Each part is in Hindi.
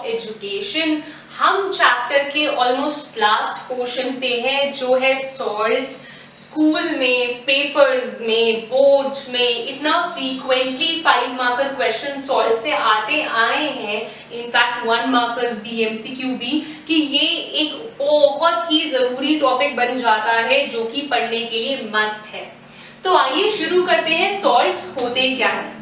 एजुकेशन। हम चैप्टर के ऑलमोस्ट लास्ट पोर्शन पे हैं जो है सॉल्ट्स। स्कूल में, पेपर्स में, बोर्ड्स में इतना फ्रीक्वेंटली 5 मार्कर क्वेश्चन सॉल्व से आते आए हैं, इनफैक्ट 1 मार्कर्स भी, एमसीक्यू भी, कि ये एक बहुत ही जरूरी टॉपिक बन जाता है जो कि पढ़ने के लिए मस्ट है। तो आइए शुरू करते हैं। सॉल्ट्स होते क्या है?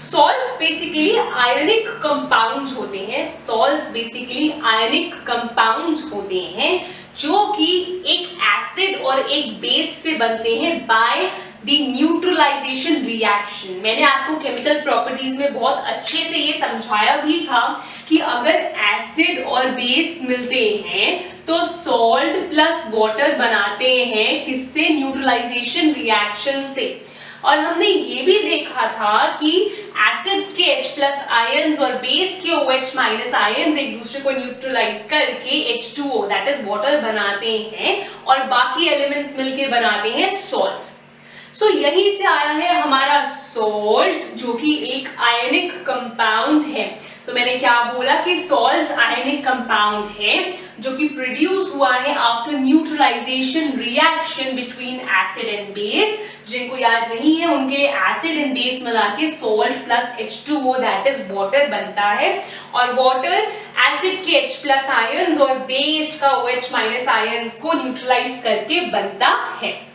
सॉल्ट्स बेसिकली आयनिक कंपाउंड्स होते हैं। सॉल्ट्स बेसिकली आयनिक कंपाउंड्स होते हैं जो कि एक एसिड और एक बेस से बनते हैं बाय द न्यूट्रलाइजेशन रिएक्शन। मैंने आपको केमिकल प्रॉपर्टीज में बहुत अच्छे से ये समझाया भी था कि अगर एसिड और बेस मिलते हैं तो सॉल्ट प्लस वाटर बनाते हैं, किससे? न्यूट्रलाइजेशन रिएक्शन से। और हमने ये भी देखा था कि एसिड्स के H+ आयंस और बेस के OH- आयंस एक दूसरे को न्यूट्रलाइज करके H2O दैट इज वाटर बनाते हैं और बाकी एलिमेंट्स मिलके बनाते हैं सॉल्ट। सो यहीं से आया है हमारा सॉल्ट जो कि एक आयनिक कंपाउंड है। तो मैंने क्या बोला कि सॉल्ट आयनिक कंपाउंड है जो कि प्रोड्यूस हुआ है after neutralization reaction between acid and base. जिनको याद नहीं है उनके लिए एसिड एंड बेस मिला के salt plus H2O that is water बनता है। और वाटर एसिड के H+ आयंस और बेस का OH- आयंस को न्यूट्रलाइज करके बनता है।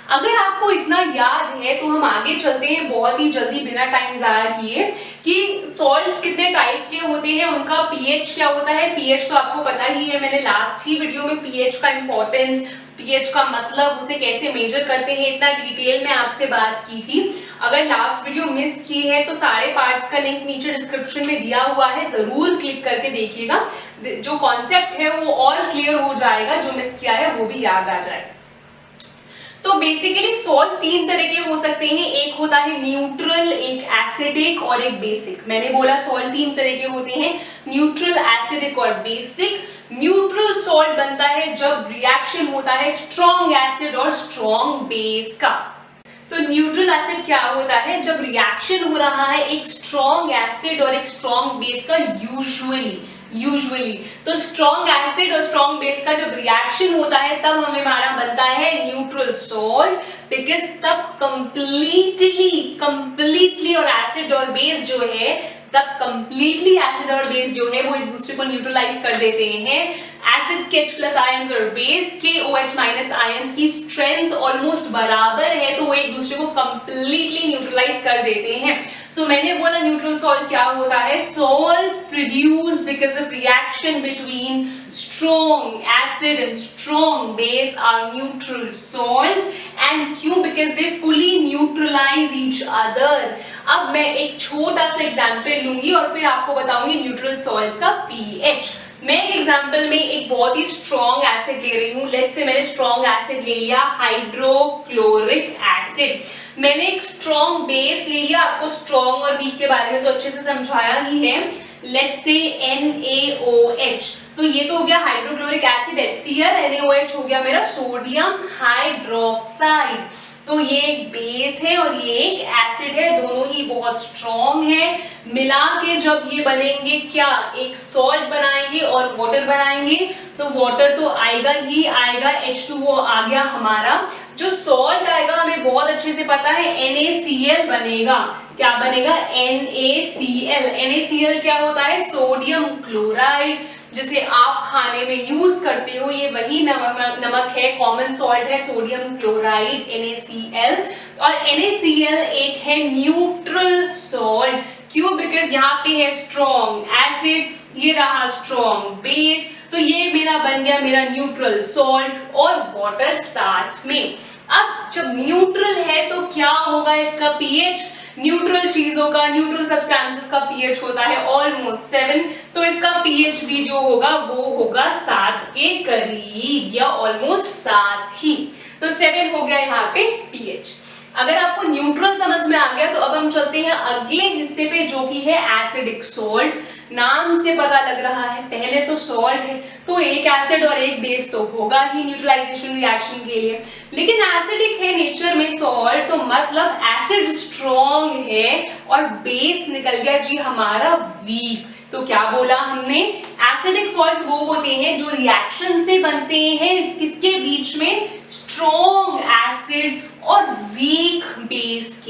अगर आपको इतना याद है तो हम आगे चलते हैं बहुत ही जल्दी बिना टाइम जाया किए कि सॉल्ट्स कितने टाइप के होते हैं, उनका पीएच क्या होता है। पीएच तो आपको पता ही है, मैंने लास्ट ही वीडियो में पीएच का इंपॉर्टेंस, पीएच का मतलब, उसे कैसे मेजर करते हैं, इतना डिटेल में आपसे बात की थी। अगर लास्ट वीडियो मिस की है तो सारे पार्ट्स का लिंक नीचे डिस्क्रिप्शन में दिया हुआ है, जरूर क्लिक करके देखिएगा। जो कॉन्सेप्ट है वो और क्लियर हो जाएगा, जो मिस किया है वो भी याद आ जाएगा। तो बेसिकली सॉल्ट 3 तरह के हो सकते हैं, एक होता है न्यूट्रल, एक एसिडिक और एक बेसिक। मैंने बोला सॉल्ट 3 तरह के होते हैं, न्यूट्रल, एसिडिक और बेसिक। न्यूट्रल सॉल्ट बनता है जब रिएक्शन होता है स्ट्रॉन्ग एसिड और स्ट्रॉन्ग बेस का। तो न्यूट्रल एसिड क्या होता है? जब रिएक्शन हो रहा है एक स्ट्रॉन्ग एसिड और एक स्ट्रॉन्ग बेस का, यूजुअली तो स्ट्रॉन्ग एसिड और स्ट्रॉन्ग बेस का जब रिएक्शन होता है तब हमारा बनता है न्यूट्रल सॉल्ट, बिकॉज तब कंप्लीटली और एसिड और बेस जो है, तब कंप्लीटली एसिड और बेस जो है वो एक दूसरे को न्यूट्रलाइज कर देते हैं। एसिड्स के H+ आयंस और बेस के OH- आयंस की स्ट्रेंथ ऑलमोस्ट बराबर है तो वो एक दूसरे को कंप्लीटली न्यूट्रलाइज कर देते हैं। सो मैंने बोला न्यूट्रल सॉल्ट क्या होता है? Salts produce because of reaction between strong acid and strong base are neutral salts. And क्यों? Because they fully neutralise each other. अब मैं एक छोटा सा एग्जांपल लूंगी और फिर आपको बताऊंगी न्यूट्रल सॉल्ट्स का पीएच। मैं एक एग्जांपल में एक बहुत ही स्ट्रॉन्ग एसिड ले रही हूँ। लेट्स से मैंने स्ट्रॉन्ग एसिड ले लिया हाइड्रोक्लोरिक एसिड। मैंने एक स्ट्रॉन्ग बेस ले लिया, आपको स्ट्रॉन्ग और वीक के बारे में तो अच्छे से समझाया ही है। लेट्स से NaOH, तो ये तो हो गया हाइड्रोक्लोरिक एसिड HCl, NaOH हो गया मेरा सोडियम हाइड्रोक्साइड। तो ये एक बेस है और ये एक एसिड है, दोनों ही बहुत स्ट्रॉन्ग है। मिला के जब ये बनेंगे क्या, एक सॉल्ट बनाएंगे और वाटर बनाएंगे, तो वाटर तो आएगा ही आएगा, H2O आ गया हमारा। जो सॉल्ट आएगा हमें बहुत अच्छे से पता है, NaCl बनेगा। क्या बनेगा? NaCl। NaCl क्या होता है? सोडियम क्लोराइड, जिसे आप खाने में यूज करते हो, ये वही नमक है, कॉमन सॉल्ट है सोडियम क्लोराइड NaCl। और NaCl एक है न्यूट्रल सॉल्ट। क्यों? बिकॉज यहाँ पे है स्ट्रॉन्ग एसिड, ये रहा स्ट्रॉन्ग बेस, तो ये मेरा बन गया मेरा न्यूट्रल सॉल्ट और वाटर साथ में। अब जब न्यूट्रल है तो क्या होगा इसका पीएच? न्यूट्रल चीजों का, न्यूट्रल सब्सटेंसेस का पीएच होता है ऑलमोस्ट 7, तो इसका पीएच भी जो होगा वो होगा 7 के करीब या ऑलमोस्ट 7 ही। तो 7 हो गया यहाँ पे पीएच। अगर आपको न्यूट्रल समझ में आ गया तो अब हम चलते हैं अगले हिस्से पे जो कि है एसिडिक सॉल्ट। नाम से पता लग रहा है, पहले तो सॉल्ट है तो एक एसिड और एक बेस तो होगा ही न्यूट्रलाइजेशन रिएक्शन के लिए, लेकिन एसिडिक है नेचर में सॉल्ट, तो मतलब एसिड स्ट्रॉन्ग है और बेस निकल गया जी हमारा वीक। तो क्या बोला हमने, एसिडिक सॉल्ट वो होते हैं जो रिएक्शन से बनते हैं किसके बीच में, स्ट्रॉन्ग एसिड और वीक बेस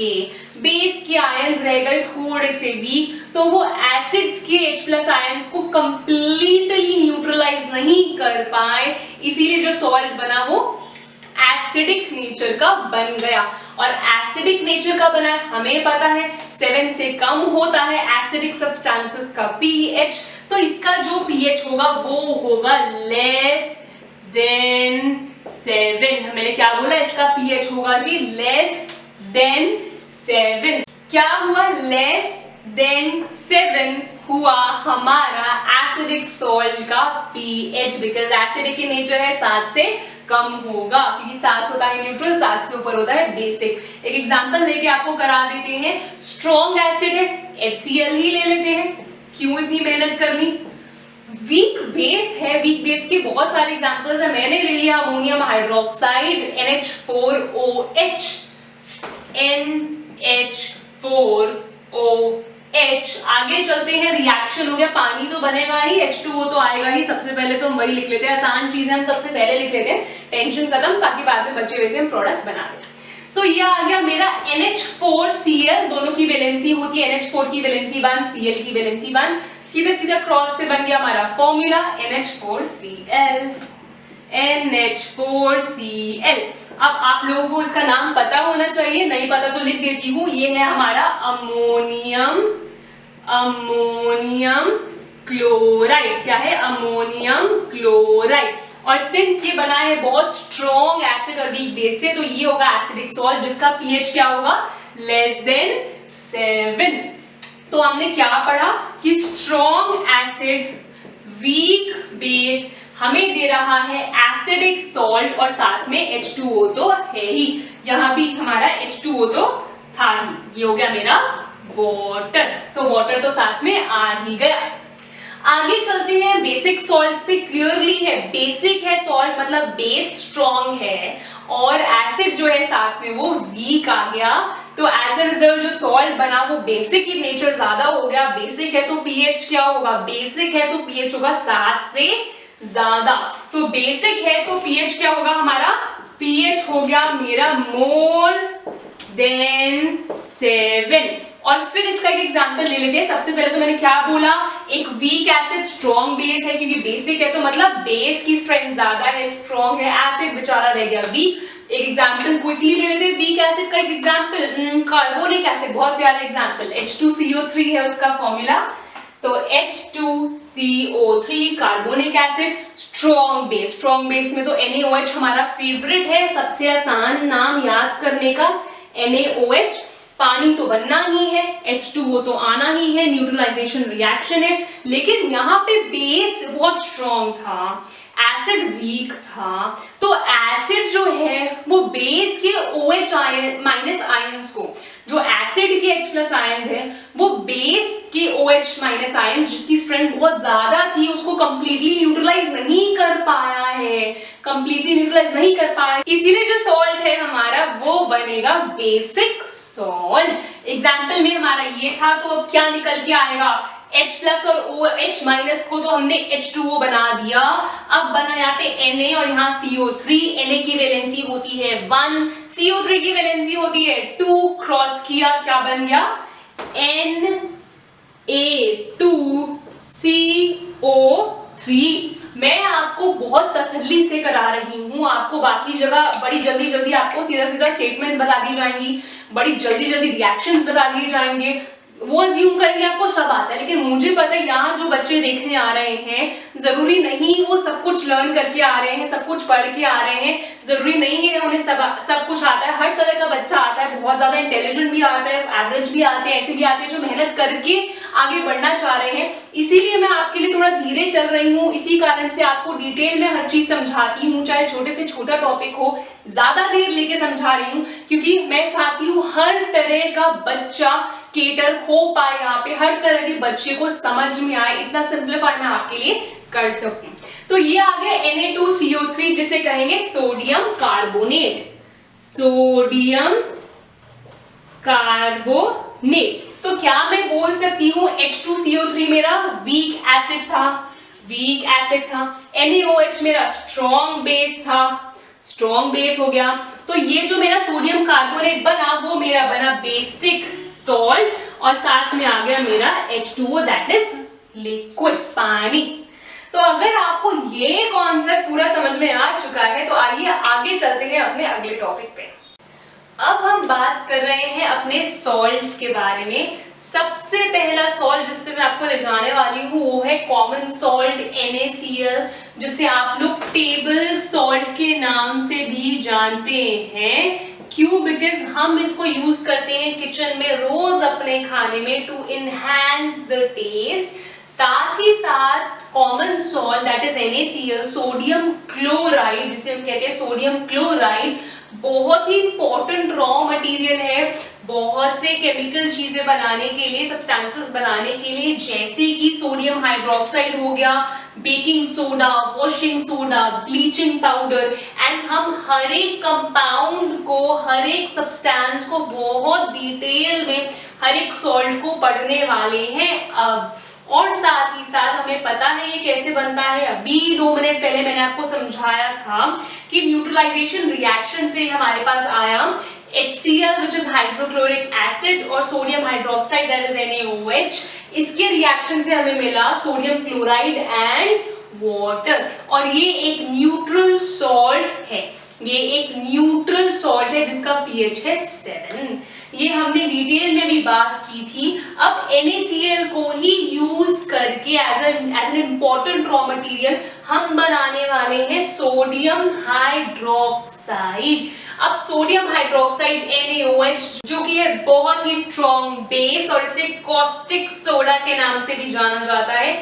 के आयंस रह गए थोड़े से वीक, तो वो एसिड्स के H+ आयंस को कंप्लीटली न्यूट्रलाइज नहीं कर पाए, इसीलिए जो सॉल्ट बना वो एसिडिक नेचर का बन गया। और एसिडिक नेचर का बना हमें पता है 7 से कम होता है एसिडिक सब्सटेंसेस का pH, तो इसका जो pH होगा वो होगा लेस देन 7। मैंने क्या बोला, इसका pH होगा जी लेस देन 7। क्या हुआ, लेस देन 7 हुआ हमारा एसिडिक सॉल्ट का pH, बिकॉज एसिडिक की नेचर है 7 से कम होगा, क्योंकि 7 होता है न्यूट्रल, 7 से ऊपर होता है बेसिक। एक एग्जांपल लेके आपको करा देते हैं, स्ट्रॉन्ग एसिड है HCl ही ले लेते हैं, क्यों इतनी मेहनत करनी। वीक बेस है, वीक बेस के बहुत सारे एग्जांपल्स है, मैंने ले लिया अमोनियम हाइड्रोक्साइड NH4OH, NH4OH। आगे चलते हैं, रिएक्शन हो गया, पानी तो बनेगा ही, H2O तो आएगा ही, सबसे पहले तो हम वही लिख लेते हैं, आसान चीजें हम सबसे पहले लिख लेते हैं, टेंशन खत्म, ताकि बाद में बचे हुए से हम प्रोडक्ट्स बना लें। सो ये आ गया मेरा NH4Cl, दोनों की वैलेंसी होती है, NH4 की वैलेंसी 1, Cl की वैलेंसी 1, सीधे सीधा क्रॉस से बन गया हमारा फॉर्मूला NH4Cl, NH4Cl। अब आप लोगों को इसका नाम पता होना चाहिए, नहीं पता तो लिख देती हूँ, ये है हमारा अमोनियम क्लोराइड। क्या है, अमोनियम क्लोराइड। और सिंस ये बना है बहुत स्ट्रॉन्ग एसिड और वीक बेस से, तो ये होगा एसिडिक सॉल्ट जिसका pH क्या होगा, लेस देन 7। तो हमने क्या पढ़ा कि स्ट्रॉन्ग एसिड वीक बेस हमें दे रहा है एसिडिक सॉल्ट, और साथ में H2O तो है ही, यहां भी हमारा H2O तो था ही, ये हो गया मेरा वाटर, तो वाटर तो साथ में आ ही गया। आगे चलते हैं, बेसिक सॉल्ट पे क्लियरली है, बेसिक है सॉल्ट मतलब बेस स्ट्रॉन्ग है और एसिड जो है साथ में वो वीक आ गया, तो एज ए रिजल्ट जो सॉल्ट बना वो बेसिक की नेचर ज्यादा हो गया। बेसिक है तो pH क्या होगा, बेसिक है तो pH होगा 7 से ज्यादा, तो बेसिक है तो pH क्या होगा हमारा, pH हो गया मेरा मोर देन 7। और फिर इसका एक एग्जांपल ले लेते हैं। सबसे पहले तो मैंने क्या बोला, एक वीक एसिड स्ट्रॉन्ग बेस है, क्योंकि बेसिक है तो मतलब बेस की स्ट्रेंथ ज्यादा है, स्ट्रॉन्ग है, एसिड बेचारा रह गया वीक। एक एग्जांपल क्विकली ले लेते हैं वीक एसिड का। एक एग्जांपल कार्बोनिक एसिड, बहुत प्यारा एग्जांपल, H2CO3 है उसका फॉर्मूला, तो H2CO3 carbonic acid strong base में तो NaOH हमारा फेवरेट है, सबसे आसान नाम याद करने का NaOH। पानी तो बनना ही है, H2O तो आना ही है, न्यूट्रलाइजेशन रिएक्शन है, लेकिन यहाँ पे बेस बहुत स्ट्रॉन्ग था, एसिड वीक था, तो एसिड जो है वो बेस के OH माइनस आयंस को, जो एसिड के H+ आयंस है वो बेस के OH माइनस आयंस जिसकी स्ट्रेंथ बहुत ज्यादा थी उसको कंप्लीटली न्यूट्रलाइज नहीं कर पाया, इसीलिए जो सॉल्ट है हमारा वो बनेगा बेसिक सॉल्ट। एग्जाम्पल में हमारा ये था, तो अब क्या निकल के आएगा, H+ और OH माइनस को तो हमने H2O बना दिया, अब बना यहाँ पे Na और यहाँ CO3। Na की वैलेंसी होती है 1, CO3 की वैलेंसी होती है 2, क्रॉस किया क्या बन गया, Na2CO3। मैं आपको बहुत तसल्ली से करा रही हूँ, आपको बाकी जगह बड़ी जल्दी आपको सीधा स्टेटमेंट्स बता दी जाएंगी, बड़ी जल्दी रिएक्शंस बता दिए जाएंगे, वो अज्यूम करेंगे आपको सब आता है, लेकिन मुझे पता है यहाँ जो बच्चे देखने आ रहे हैं जरूरी नहीं वो सब कुछ लर्न करके आ रहे हैं, सब कुछ पढ़ के आ रहे हैं, जरूरी नहीं है उन्हें सब कुछ आता है। हर तरह का बच्चा आता है, बहुत ज्यादा इंटेलिजेंट भी आता है, एवरेज भी आते हैं, ऐसे भी आते हैं जो मेहनत करके आगे बढ़ना चाह रहे हैं। इसीलिए मैं आपके लिए थोड़ा धीरे चल रही हूँ, इसी कारण से आपको डिटेल में हर चीज समझाती हूँ, चाहे छोटे से छोटा टॉपिक हो, ज्यादा देर लेके समझा रही हूँ, क्योंकि मैं चाहती हूँ हर तरह का बच्चा केटर हो पाए, यहाँ पे हर तरह के बच्चे को समझ में आए, इतना सिंप्लीफाई मैं आपके लिए कर सकूं। तो ये आ गया Na2CO3 जिसे कहेंगे सोडियम कार्बोनेट, तो क्या मैं बोल सकती हूँ H2CO3 मेरा वीक एसिड था, वीक एसिड था, NaOH मेरा स्ट्रॉन्ग बेस था, स्ट्रॉन्ग बेस हो गया। तो ये जो मेरा सोडियम कार्बोनेट बना वो मेरा बना बेसिक सॉल्ट और साथ में आ गया मेरा H2O दैट इज लिक्विड, पानी। तो अगर आपको ये कॉन्सेप्ट पूरा समझ में आ चुका है तो आइए आगे चलते हैं अपने अगले टॉपिक पे। अब हम बात कर रहे हैं अपने सॉल्ट्स के बारे में। सबसे पहला सॉल्ट जिस पे मैं आपको ले जाने वाली हूँ वो है कॉमन सॉल्ट NaCl, जिसे आप लोग टेबल सॉल्ट के नाम से भी जानते हैं। क्यों? बिकॉज हम इसको यूज करते हैं किचन में रोज अपने खाने में टू इनहैंस द टेस्ट। साथ ही साथ common salt that is NaCl, sodium chloride जिसे हम कहते हैं सोडियम क्लोराइड, बहुत ही इंपॉर्टेंट रॉ मटेरियल है बहुत से केमिकल चीजें बनाने के लिए, सब्सटेंसेस बनाने के लिए, जैसे कि सोडियम हाइड्रोक्साइड हो गया, baking soda, washing soda, bleaching powder. And हम हर एक कंपाउंड को, हर एक सब्सटेंस को बहुत डिटेल में हर एक सॉल्ट को पढ़ने वाले हैं अब। और साथ ही साथ हमें पता है ये कैसे बनता है। अभी 2 मिनट पहले मैंने आपको समझाया था कि न्यूट्रलाइजेशन रिएक्शन से हमारे पास आया HCl which is hydrochloric acid और sodium hydroxide that is NaOH। इसके रिएक्शन से हमें मिला सोडियम क्लोराइड एंड वाटर। और ये एक न्यूट्रल सॉल्ट है, ये एक न्यूट्रल सॉल्ट है जिसका pH है 7। ये हमने डिटेल में भी बात की थी। अब NaCl को ही यूज करके as an important raw material हम बनाने वाले हैं सोडियम हाइड्रोक्साइड। अब सोडियम हाइड्रोक्साइड NaOH जो कि है बहुत ही स्ट्रॉन्ग बेस और इसे कॉस्टिक सोडा के नाम से भी जाना जाता है।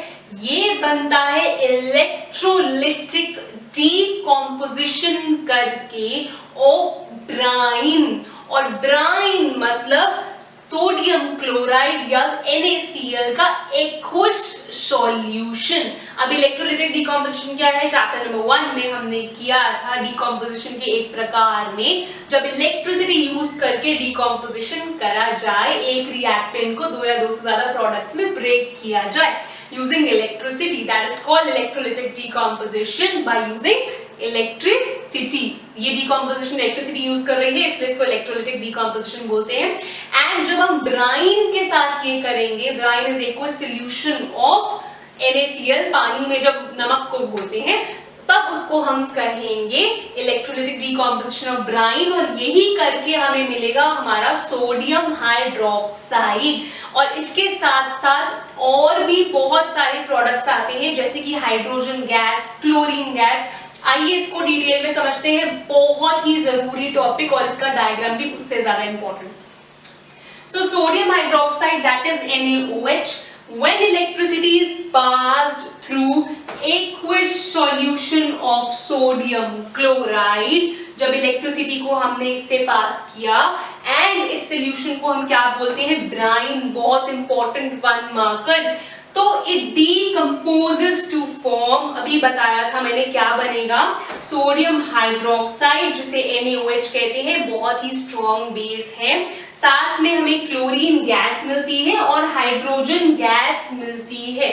ये बनता है इलेक्ट्रोलिटिक डीकॉम्पोजिशन करके ऑफ ब्राइन, और ब्राइन मतलब सोडियम क्लोराइड या NaCl का एक्वस सॉल्यूशन। अब इलेक्ट्रोलिटिक डीकॉम्पोजिशन क्या है, चैप्टर नंबर 1 में हमने किया था डीकॉम्पोजिशन के एक प्रकार में जब इलेक्ट्रिसिटी यूज करके डीकॉम्पोजिशन करा जाए, एक रिएक्टेंट को 2 या 2 से ज्यादा प्रोडक्ट्स में ब्रेक किया जाए using electricity, that is called electrolytic decomposition by using electricity। ये decomposition electricity यूज कर रही है इसलिए इसको electrolytic decomposition बोलते हैं। एंड जब हम ब्राइन के साथ ये करेंगे, brine is aqueous solution of NaCl, पानी में जब नमक को घोलते हैं तब उसको हम कहेंगे इलेक्ट्रोलिटिक डीकॉम्पोजिशन ऑफ ब्राइन, और यही करके हमें मिलेगा हमारा सोडियम हाइड्रोक्साइड। और इसके साथ साथ और भी बहुत सारे प्रोडक्ट्स आते हैं जैसे कि हाइड्रोजन गैस, क्लोरीन गैस। आइए इसको डिटेल में समझते हैं, बहुत ही जरूरी टॉपिक और इसका डायग्राम भी उससे ज्यादा important. So sodium hydroxide that is NaOH, when electricity is passed through aqueous solution of sodium chloride, जब इलेक्ट्रिसिटी को हमने इससे पास किया एंड इस सोल्यूशन को हम क्या बोलते हैं, ब्राइन, बहुत इंपॉर्टेंट 1 मार्कर। तो इट डीकंपोजेस टू फॉर्म, अभी बताया था मैंने क्या बनेगा, सोडियम हाइड्रोक्साइड जिसे NaOH कहते हैं, बहुत ही स्ट्रॉन्ग बेस है। साथ में हमें क्लोरीन गैस मिलती है और हाइड्रोजन गैस मिलती है।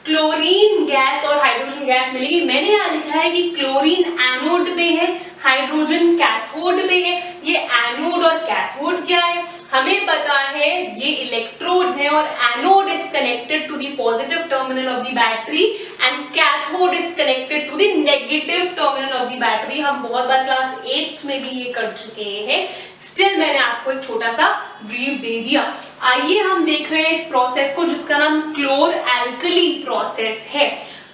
क्लोरीन गैस और हाइड्रोजन गैस मिलेगी। मैंने यहाँ लिखा है कि क्लोरीन एनोड पे है, हाइड्रोजन कैथोड पे है। ये एनोड और कैथोड क्या है हमें पता है, ये इलेक्ट्रोड्स हैं और anode is connected to the positive terminal of the battery and cathode is connected to the negative terminal of the battery. हम बहुत बार क्लास 8th में भी ये कर चुके हैं, स्टिल मैंने आपको एक छोटा सा ब्रीफ दे दिया। आइए हम देख रहे हैं इस प्रोसेस को जिसका नाम क्लोर एल्कली प्रोसेस है।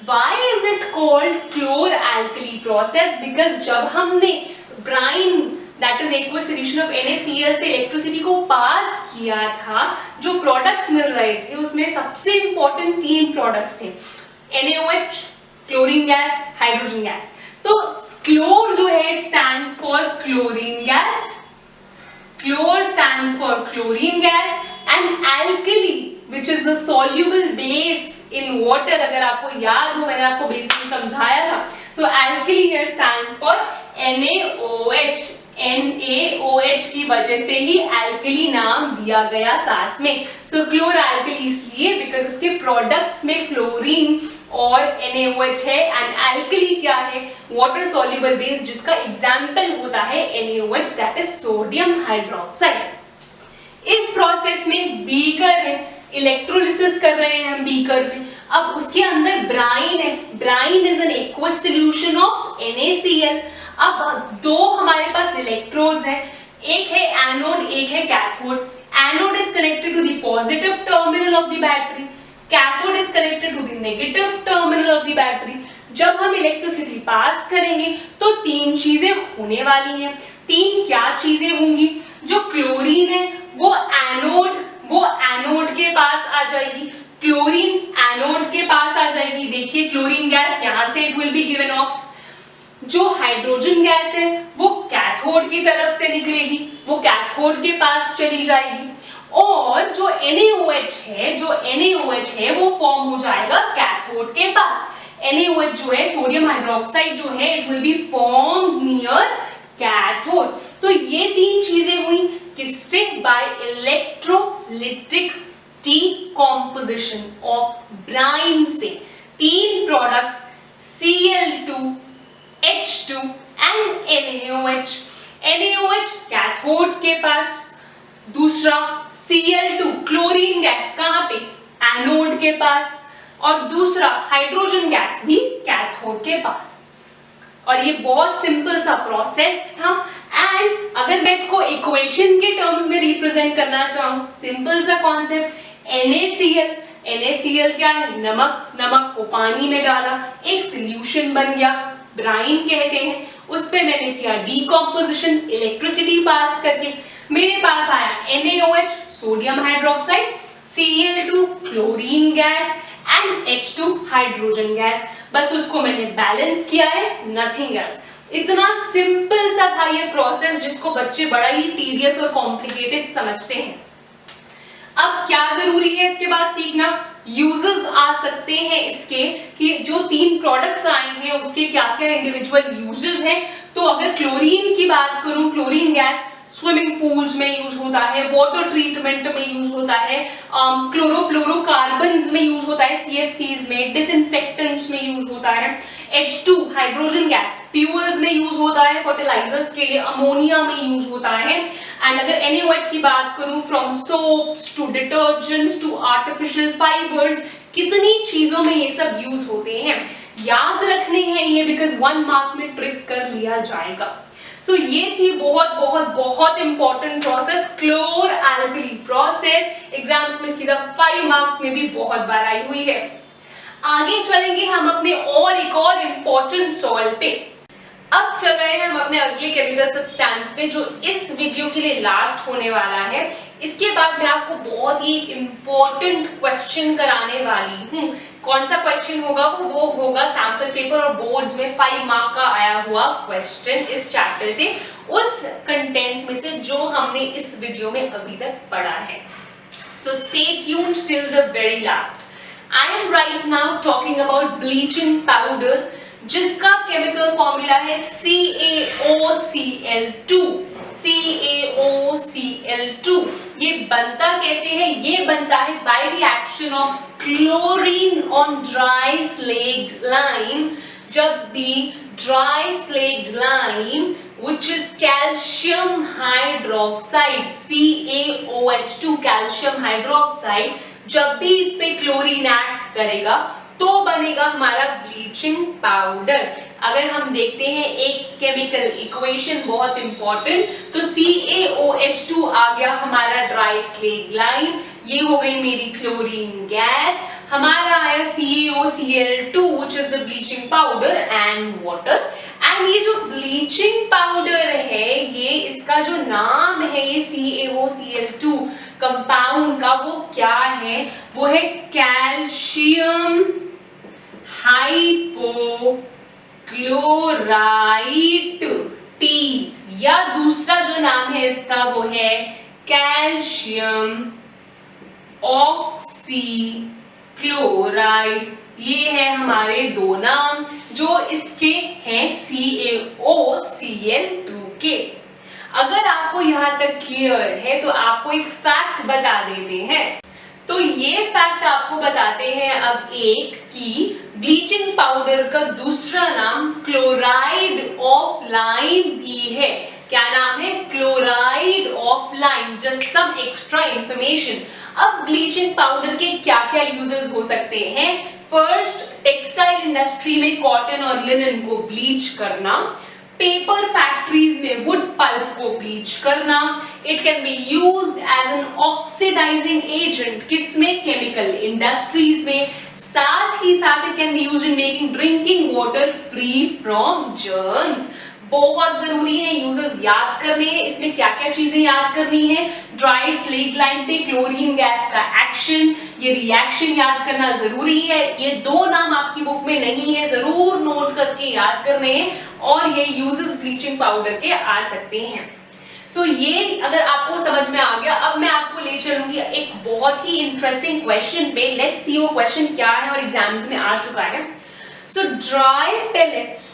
Why is it called chlor-alkali process? Because जब हमने brine that is aqueous solution of NaCl से इलेक्ट्रिसिटी को पास किया था, जो प्रोडक्ट्स मिल रहे थे उसमें सबसे इंपॉर्टेंट 3 प्रोडक्ट्स थे, NaOH, chlorine gas, hydrogen gas. तो क्लोर जो है stands for chlorine gas, chlor stands for chlorine gas, and alkali which is the soluble base in water। अगर आपको याद हो मैंने आपको बेसिकली समझाया था। So alkali here stands for NaOH। NaOH की वजह से ही एल्कली नाम दिया गया साथ में। सो क्लोरएल्कली इसलिए बिकॉज उसके प्रोडक्ट्स में क्लोरीन और NaOH है, एंड एल्कली क्या है, वाटर सॉल्युबल बेस जिसका एग्जाम्पल होता है NaOH, that is sodium hydroxide. इस प्रोसेस में बीकर है, इलेक्ट्रोलिसिस कर रहे हैं हम बीकर में। अब उसके अंदर ब्राइन है, brine is an aqueous solution of NaCl। अब दो हमारे पास इलेक्ट्रोड्स हैं, एक है एनोड एक है cathode. Anode is connected to the positive terminal of the battery, cathode is connected to the negative terminal of the battery. जब हम इलेक्ट्रिसिटी पास करेंगे तो तीन चीजें होने वाली हैं। तीन क्या चीजें होंगी, जो क्लोरीन है वो एनोड के पास आ जाएगी, क्लोरीन एनोड के पास आ जाएगी। देखिए क्लोरीन गैस यहाँ से it will be given of. जो हाइड्रोजन गैस है वो कैथोड की तरफ से निकलेगी, वो कैथोड के पास चली जाएगी। और जो NaOH है वो फॉर्म हो जाएगा कैथोड के पास। NaOH जो है सोडियम हाइड्रोक्साइड जो है it will be formed near cathode. तो ये तीन चीजें हुई किससे, by electrolytic decomposition of brine से। तीन products Cl2, H2 and NaOH। NaOH cathode के पास, दूसरा Cl2 क्लोरीन गैस कहां पे, एनोड के पास, और दूसरा हाइड्रोजन गैस भी कैथोड के पास। और ये बहुत सिंपल सा प्रोसेस था। एंड अगर मैं इसको इक्वेशन के टर्म्स में रिप्रेजेंट करना चाहूँ, सिंपल सा कॉन्सेप्ट, NaCl क्या है, नमक को पानी में डाला, एक सॉल्यूशन बन गया, ब्राइन कहते हैं। उस पे मैंने किया डीकम्पोजिशन इलेक्ट्रिसिटी पास करके, मेरे पास आया NaOH sodium hydroxide, Cl2 chlorine gas and H2 hydrogen gas. बस उसको मैंने बैलेंस किया है, नथिंग एल्स। इतना सिंपल सा था ये प्रोसेस जिसको बच्चे बड़ा ही टीडियस और कॉम्प्लिकेटेड समझते हैं। अब क्या जरूरी है इसके बाद सीखना, यूजेस आ सकते हैं इसके, कि जो तीन प्रोडक्ट्स आए हैं उसके क्या क्या इंडिविजुअल यूजेस हैं। तो अगर क्लोरीन की बात करूं, क्लोरीन गैस स्विमिंग पूल्स में यूज होता है, वाटर ट्रीटमेंट में यूज होता है, क्लोरोफ्लोरोकार्बन्स में यूज होता है, CFCs में, डिसइंफेक्टेंट्स में यूज होता है। H2 हाइड्रोजन गैस फ्यूल्स में यूज होता है, फर्टिलाइजर्स के लिए अमोनिया में यूज होता है। एंड अगर NaOH की बात करूं, from soaps to detergents to artificial fibres, कितनी चीजों में ये सब यूज होते हैं। याद रखने हैं ये, बिकॉज 1 मार्क में ट्रिक कर लिया जाएगा। सो ये थी बहुत बहुत बहुत इंपॉर्टेंट प्रोसेस, क्लोरएल्कली प्रोसेस। एग्जाम्स में सीधा 5 मार्क्स में भी बहुत बार आई हुई है। आगे चलेंगे हम अपने एक और इंपॉर्टेंट सॉल्ट पे। अब चल रहे हैं हम अपने अगले केमिकल सब्सटेंस पे, जो इस वीडियो के लिए लास्ट होने वाला है। इसके बाद मैं आपको बहुत ही इंपॉर्टेंट क्वेश्चन कराने वाली हूँ। कौन सा क्वेश्चन होगा, वो होगा सैंपल पेपर और बोर्ड्स में 5 मार्क का आया हुआ क्वेश्चन इस चैप्टर से, उस कंटेंट में से जो हमने इस वीडियो में अभी तक पढ़ा है। So stay tuned till the very last. I am right now talking about bleaching powder, जिसका केमिकल फॉर्मूला है CaOCl2। CaOCl2 ये बनता कैसे है, ये बनता है by the action of chlorine on dry slaked lime. जब भी dry slaked lime which is calcium hydroxide, CaOH2 calcium hydroxide, जब भी इस पे क्लोरीन एक्ट करेगा तो बनेगा हमारा ब्लीचिंग पाउडर। अगर हम देखते हैं एक केमिकल इक्वेशन बहुत इंपॉर्टेंट, तो CaOH2 आ गया हमारा ड्राई स्लेट लाइम, ये हो गई मेरी क्लोरीन गैस, हमारा आया CaOCl2 which is the bleaching powder and water। And ये जो ब्लीचिंग पाउडर है, ये इसका जो नाम है ये CaOCl2 कंपाउंड का, वो क्या है, वो है कैल्शियम हाइपोक्लोराइट टी, या दूसरा जो नाम है इसका वो है कैल्शियम ऑक्सीक्लोराइड। ये है हमारे दो नाम जो इसके हैं CaOCl2 के। अगर आपको यहाँ तक क्लियर है तो आपको एक फैक्ट बता देते हैं। तो ये फैक्ट आपको बताते हैं अब एक कि ब्लीचिंग पाउडर का दूसरा नाम क्लोराइड ऑफ लाइम भी है। क्या नाम है? Chloride of lime. Just some extra information. अब ब्लीचिंग पाउडर के क्या क्या यूजेस हो सकते हैं? फर्स्ट, टेक्सटाइल इंडस्ट्री में कॉटन और लिनन को ब्लीच करना, पेपर फैक्ट्रीज में वुड पल्प को ब्लीच करना, it can be used as an oxidising agent, किसमें? केमिकल इंडस्ट्रीज में। साथ ही साथ it can be used in making drinking water free from germs. बहुत जरूरी है यूजर्स याद करने हैं। इसमें क्या क्या चीजें याद करनी है? ड्राई स्लेट लाइन पे क्लोरीन गैस का एक्शन, ये रिएक्शन याद करना जरूरी है। ये दो नाम आपकी बुक में नहीं है, जरूर नोट करके याद करने हैं। और ये यूजेस ब्लीचिंग पाउडर के आ सकते हैं। सो ये अगर आपको समझ में आ गया, अब मैं आपको ले चलूंगी एक बहुत ही इंटरेस्टिंग क्वेश्चन पे। लेट्स सी वो क्वेश्चन क्या है और एग्जाम्स में आ चुका है। सो dry pellets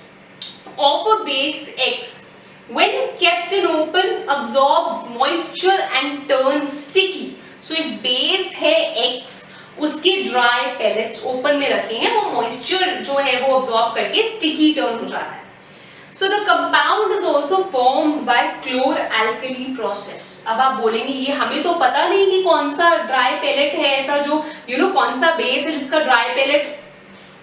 of a base X when kept in open absorbs moisture and turns sticky. So एक base है X, उसके dry pellets open में रखे हैं, वो moisture जो है वो absorb करके sticky turn हो जाता है। So the compound is also formed by chlor-alkali process. अब आप बोलेंगे ये हमें तो पता नहीं कि कौन सा dry pellet है ऐसा जो कौन सा base है जिसका dry pellet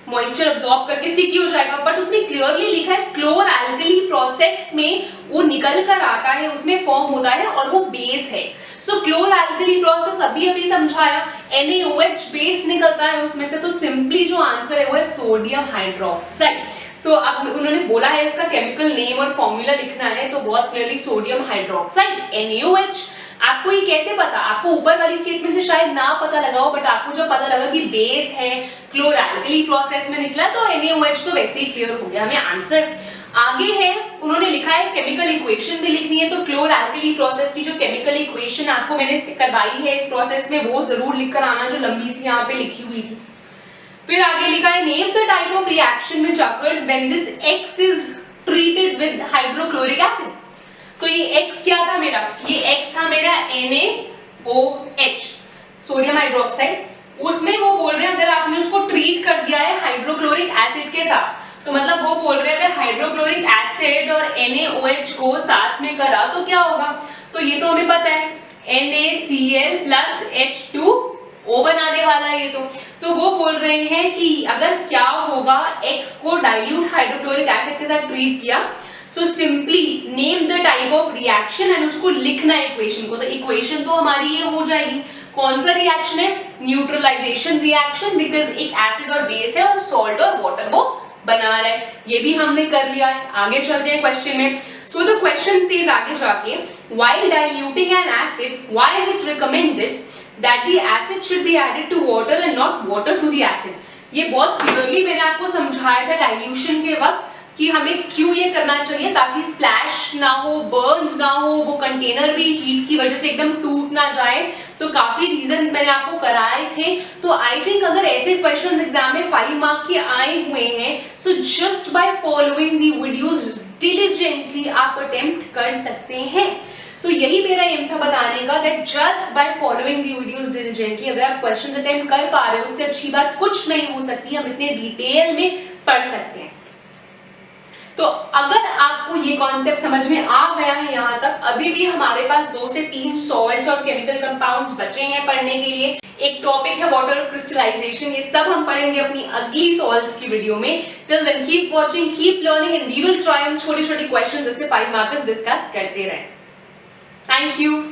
मॉइस्चर अब्सॉर्ब करके स्टिकी हो जाएगा, बट उसने क्लियरली लिखा है क्लोर एल्कली प्रोसेस में वो निकल कर आता है, उसमें फॉर्म होता है और वो बेस है। सो क्लोर एल्कली प्रोसेस अभी समझाया, NaOH बेस निकलता है उसमें से। तो सिंपली जो आंसर है वो है सोडियम हाइड्रोक्साइड। सो अब उन्होंने बोला है इसका केमिकल नेम और फॉर्मूला लिखना है, तो बहुत क्लियरली सोडियम हाइड्रोक्साइड NaOH। आपको ये कैसे पता? आपको ऊपर वाली स्टेटमेंट से शायद ना पता लगा हो, बट आपको जब पता लगा कि बेस है, क्लोर एल्कली प्रोसेस में निकला, तो NaOH तो वैसे ही क्लियर हो गया हमें आंसर। आगे है, उन्होंने लिखा है केमिकल इक्वेशन भी लिखनी है, तो क्लोर एल्कली प्रोसेस की जो केमिकल इक्वेशन आपको मैंने करवाई है इस प्रोसेस में, वो जरूर लिखकर आना, जो लंबी सी यहाँ पे लिखी हुई थी। फिर आगे लिखा है name the type of reaction which occurs when this X is treated with hydrochloric acid. तो ये X क्या था मेरा? ये X था मेरा NaOH, सोडियम हाइड्रोक्साइड। उसमें वो बोल रहे हैं अगर आपने उसको ट्रीट कर दिया है हाइड्रोक्लोरिक एसिड के साथ, तो मतलब वो बोल रहे हैं अगर हाइड्रोक्लोरिक एसिड और NaOH को साथ में करा तो क्या होगा? तो ये तो हमें पता है NaCl plus H2O बनाने वाला है ये तो वो बोल रहे हैं कि अगर क्या होगा, X को डाइल्यूट हाइड्रोक्लोरिक एसिड के साथ ट्रीट किया, so simply name the type of reaction and उसको लिखना है इक्वेशन को। तो इक्वेशन तो हमारी ये हो जाएगी, कौन सा रिएक्शन है? न्यूट्रलाइजेशन रिएक्शन, बिकॉज एक एसिड और बेस है और सॉल्ट और वाटर वो बना रहा है। ये भी हमने कर लिया है। आगे चलते हैं क्वेश्चन में। सो द क्वेश्चन सेज आगे जाके, while diluting an acid why is it recommended that the acid should be added to water and not water to the acid. ये बहुत क्लियरली मैंने आपको समझाया था डाइल्यूशन के वक्त कि हमें क्यों ये करना चाहिए, ताकि स्प्लैश ना हो, बर्न्स ना हो, वो कंटेनर भी हीट की वजह से एकदम टूट ना जाए। तो काफी रीजंस मैंने आपको कराए थे। तो आई थिंक अगर ऐसे क्वेश्चंस एग्जाम में 5 मार्क के आए हुए हैं, so just by following the videos diligently आप अटेम्प्ट कर सकते हैं। सो यही मेरा एम था बताने का, that just by following the videos diligently अगर आप क्वेश्चंस अटेम्प्ट कर पा रहे हो, उससे अच्छी बात कुछ नहीं हो सकती। हम इतने डिटेल में पढ़ सकते हैं। तो अगर आपको ये कॉन्सेप्ट समझ में आ गया है यहाँ तक, अभी भी हमारे पास 2 से 3 सॉल्ट्स और केमिकल कंपाउंड्स बचे हैं पढ़ने के लिए। एक टॉपिक है वाटर ऑफ क्रिस्टलाइजेशन, ये सब हम पढ़ेंगे अपनी अगली सॉल्व्स की वीडियो में। Till then keep watching, keep learning and we will try हम छोटे-छोटे क्वेश्चंस जैसे 5 मार्कर्स डिस्कस करते रहें। Thank you.